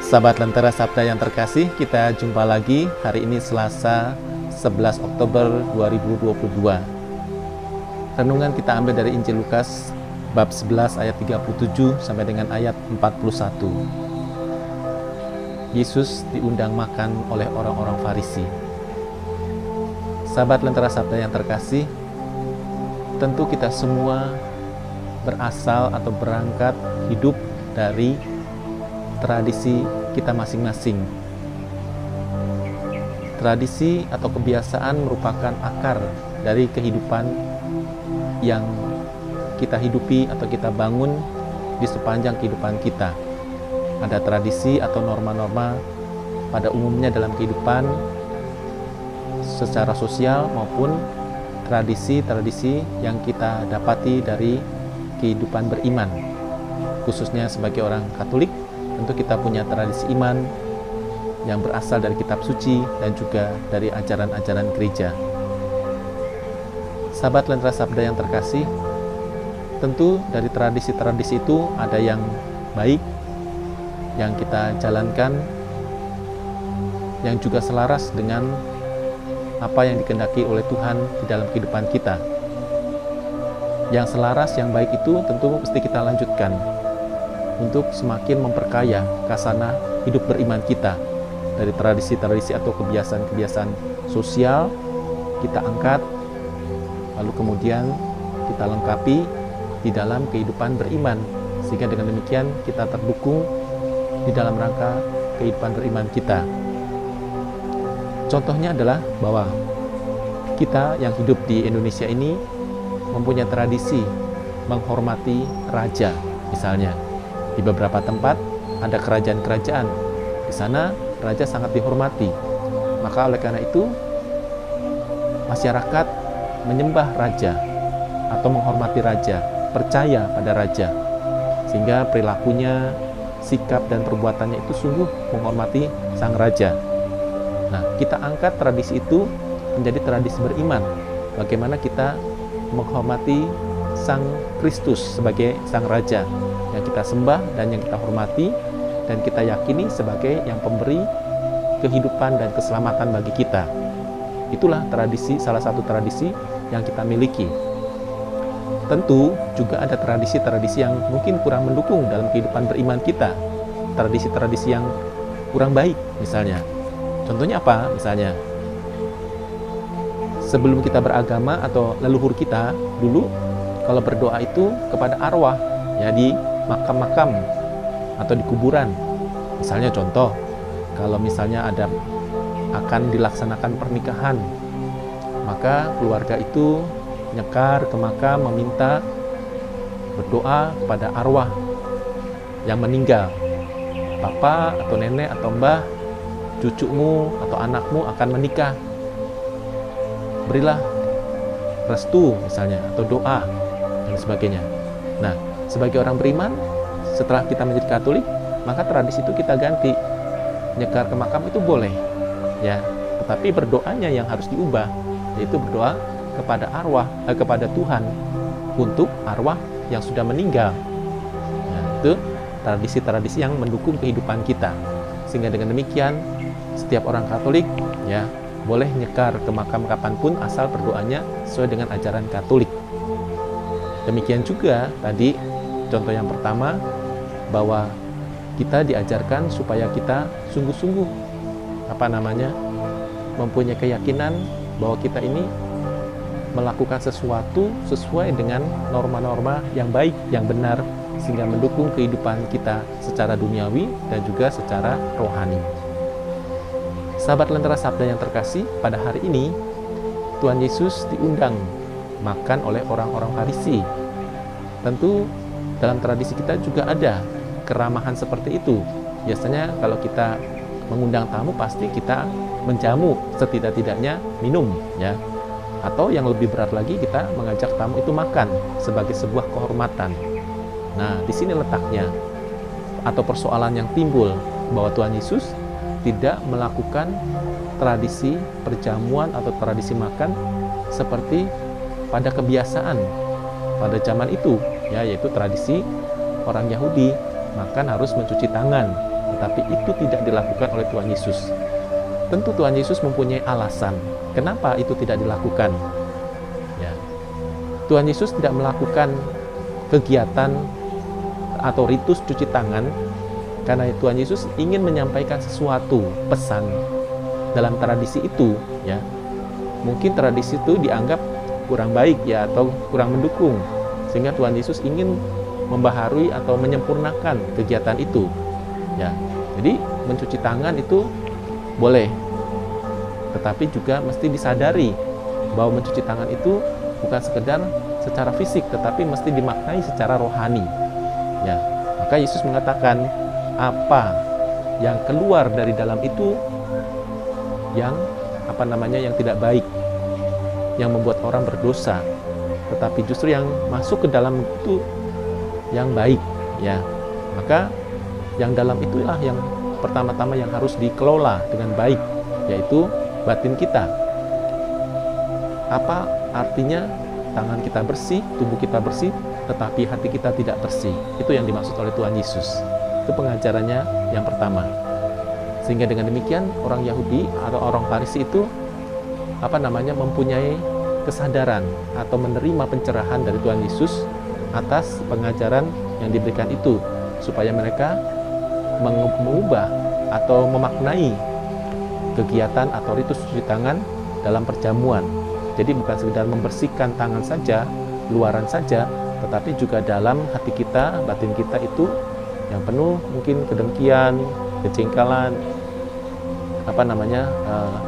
Sahabat Lentera Sabda yang terkasih, kita jumpa lagi hari ini Selasa 11 Oktober 2022. Renungan kita ambil dari Injil Lukas bab 11 ayat 37 sampai dengan ayat 41. Yesus diundang makan oleh orang-orang Farisi. Sahabat Lentera Sabda yang terkasih, tentu kita semua berasal atau berangkat hidup dari tradisi kita masing-masing. Tradisi atau kebiasaan merupakan akar dari kehidupan yang kita hidupi atau kita bangun di sepanjang kehidupan kita. Ada tradisi atau norma-norma pada umumnya dalam kehidupan secara sosial maupun tradisi-tradisi yang kita dapati dari kehidupan beriman. Khususnya sebagai orang Katolik, tentu kita punya tradisi iman yang berasal dari kitab suci dan juga dari ajaran-ajaran gereja. Sahabat Lentera Sabda yang terkasih, tentu dari tradisi-tradisi itu ada yang baik yang kita jalankan, yang juga selaras dengan apa yang dikehendaki oleh Tuhan di dalam kehidupan kita. Yang selaras, yang baik itu tentu mesti kita lanjutkan untuk semakin memperkaya khazanah hidup beriman kita. Dari tradisi-tradisi atau kebiasaan-kebiasaan sosial kita angkat, lalu kemudian kita lengkapi di dalam kehidupan beriman, sehingga dengan demikian kita terdukung di dalam rangka kehidupan beriman kita. Contohnya adalah bahwa kita yang hidup di Indonesia ini mempunyai tradisi menghormati raja. Misalnya di beberapa tempat ada kerajaan-kerajaan, di sana raja sangat dihormati. Maka oleh karena itu masyarakat menyembah raja atau menghormati raja, percaya pada raja, sehingga perilakunya, sikap dan perbuatannya itu sungguh menghormati sang raja. Nah, kita angkat tradisi itu menjadi tradisi beriman. Bagaimana kita menghormati Sang Kristus sebagai Sang Raja yang kita sembah dan yang kita hormati dan kita yakini sebagai yang pemberi kehidupan dan keselamatan bagi kita. Itulah tradisi, salah satu tradisi yang kita miliki. Tentu juga ada tradisi-tradisi yang mungkin kurang mendukung dalam kehidupan beriman kita. Tradisi-tradisi yang kurang baik misalnya. Contohnya apa? Misalnya sebelum kita beragama atau leluhur kita dulu kalau berdoa itu kepada arwah, ya di makam-makam atau di kuburan. Misalnya contoh, kalau misalnya ada akan dilaksanakan pernikahan, maka keluarga itu nyekar ke makam meminta berdoa kepada arwah yang meninggal. Papa atau nenek atau mbah, cucumu atau anakmu akan menikah, berilah restu misalnya atau doa dan sebagainya. Nah, sebagai orang beriman, setelah kita menjadi Katolik, maka tradisi itu kita ganti. Nyekar ke makam itu boleh, ya, tetapi berdoanya yang harus diubah, yaitu berdoa kepada arwah, kepada Tuhan untuk arwah yang sudah meninggal. Nah, itu tradisi-tradisi yang mendukung kehidupan kita. Sehingga dengan demikian, setiap orang Katolik, ya, boleh nyekar ke makam kapanpun asal berdoanya sesuai dengan ajaran Katolik. Demikian juga tadi contoh yang pertama, bahwa kita diajarkan supaya kita sungguh-sungguh mempunyai keyakinan bahwa kita ini melakukan sesuatu sesuai dengan norma-norma yang baik, yang benar, sehingga mendukung kehidupan kita secara duniawi dan juga secara rohani. Sahabat Lentera Sabda yang terkasih, pada hari ini Tuhan Yesus diundang makan oleh orang-orang Farisi. Tentu dalam tradisi kita juga ada keramahan seperti itu. Biasanya kalau kita mengundang tamu pasti kita menjamu, setidak-tidaknya minum, ya. Atau yang lebih berat lagi, kita mengajak tamu itu makan sebagai sebuah kehormatan. Nah, di sini letaknya atau persoalan yang timbul, bahwa Tuhan Yesus tidak melakukan tradisi perjamuan atau tradisi makan seperti pada kebiasaan pada zaman itu, ya, yaitu tradisi orang Yahudi makan harus mencuci tangan, tetapi itu tidak dilakukan oleh Tuhan Yesus. Tentu Tuhan Yesus mempunyai alasan kenapa itu tidak dilakukan. Ya. Tuhan Yesus tidak melakukan kegiatan atau ritus cuci tangan karena Tuhan Yesus ingin menyampaikan sesuatu pesan dalam tradisi itu. Ya, mungkin tradisi itu dianggap kurang baik ya atau kurang mendukung, sehingga Tuhan Yesus ingin membaharui atau menyempurnakan kegiatan itu. Ya, jadi mencuci tangan itu boleh, tetapi juga mesti disadari bahwa mencuci tangan itu bukan sekedar secara fisik, tetapi mesti dimaknai secara rohani. Ya, maka Yesus mengatakan apa yang keluar dari dalam itu yang yang tidak baik, yang membuat orang berdosa, tetapi justru yang masuk ke dalam itu yang baik. Ya, maka yang dalam itulah yang pertama-tama yang harus dikelola dengan baik, yaitu batin kita. Apa artinya tangan kita bersih, tubuh kita bersih, tetapi hati kita tidak bersih? Itu yang dimaksud oleh Tuhan Yesus. Itu pengajarannya yang pertama. Sehingga dengan demikian orang Yahudi atau orang Farisi itu mempunyai kesadaran atau menerima pencerahan dari Tuhan Yesus atas pengajaran yang diberikan itu, supaya mereka mengubah atau memaknai kegiatan atau ritus cuci tangan dalam perjamuan. Jadi bukan sekedar membersihkan tangan saja, luaran saja, tetapi juga dalam hati kita, batin kita itu yang penuh mungkin kedengkian, kejengkelan,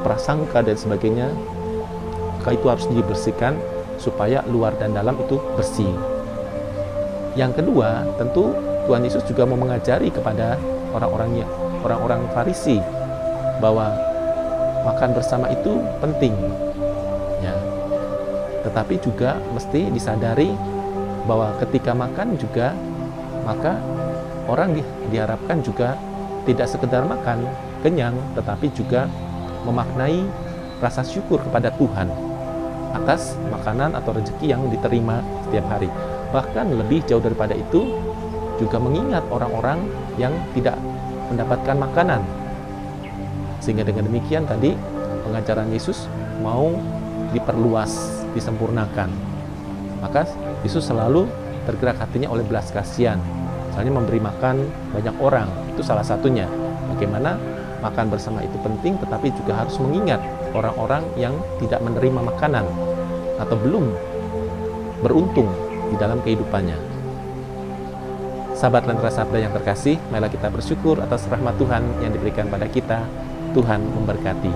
prasangka dan sebagainya. Maka itu harus dibersihkan supaya luar dan dalam itu bersih. Yang kedua, tentu Tuhan Yesus juga mau mengajari kepada orang-orang Farisi bahwa makan bersama itu penting. Ya. Tetapi juga mesti disadari bahwa ketika makan juga, maka orang diharapkan juga tidak sekedar makan kenyang, tetapi juga memaknai rasa syukur kepada Tuhan atas makanan atau rezeki yang diterima setiap hari. Bahkan lebih jauh daripada itu, juga mengingat orang-orang yang tidak mendapatkan makanan. Sehingga dengan demikian tadi pengajaran Yesus mau diperluas, disempurnakan. Maka Yesus selalu tergerak hatinya oleh belas kasihan. Misalnya memberi makan banyak orang, itu salah satunya. Bagaimana makan bersama itu penting, tetapi juga harus mengingat orang-orang yang tidak menerima makanan atau belum beruntung di dalam kehidupannya. Sahabat Lentera Sabda yang terkasih, marilah kita bersyukur atas rahmat Tuhan yang diberikan pada kita. Tuhan memberkati.